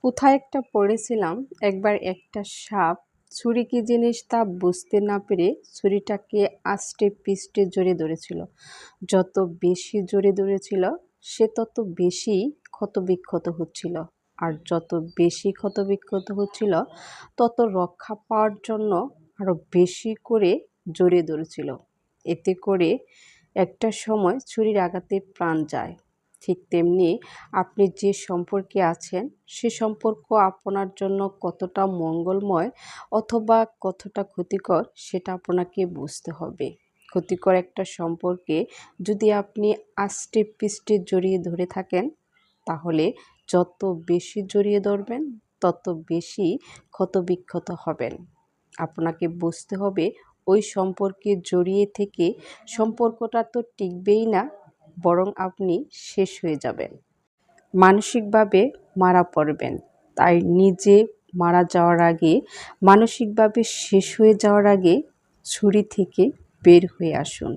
কোথায় একটা পড়েছিলাম, একবার একটা সাপ ছুরি কি জিনিস তা বুঝতে না পেরে ছুরিটাকে আষ্টে পিষ্টে জড়িয়ে ধরেছিল। যত বেশি জড়িয়ে ধরেছিল সে তত বেশি ক্ষতবিক্ষত হচ্ছিল, আর যত বেশি ক্ষতবিক্ষত হচ্ছিল তত রক্ষা পাওয়ার জন্য আরো বেশি করে জড়িয়ে ধরেছিল। এতে করে একটা সময় ছুরির আঘাতে প্রাণ যায়। ঠিক তেমনি আপনি যে সম্পর্কে আছেন সে সম্পর্ক আপনার জন্য কতটা মঙ্গলময় অথবা কতটা ক্ষতিকর সেটা আপনাকে বুঝতে হবে। ক্ষতিকর একটা সম্পর্কে যদি আপনি আষ্টে পৃষ্ঠে জড়িয়ে ধরে থাকেন, তাহলে যত বেশি জড়িয়ে ধরবেন তত বেশি ক্ষতবিক্ষত হবেন। আপনাকে বুঝতে হবে ওই সম্পর্কে জড়িয়ে থেকে সম্পর্কটা তো টিকবেই না, বরং আপনি শেষ হয়ে যাবেন, মানসিকভাবে মারা পড়বেন। তাই নিজে মারা যাওয়ার আগে, মানসিকভাবে শেষ হয়ে যাওয়ার আগে ছুরি থেকে বের হয়ে আসুন।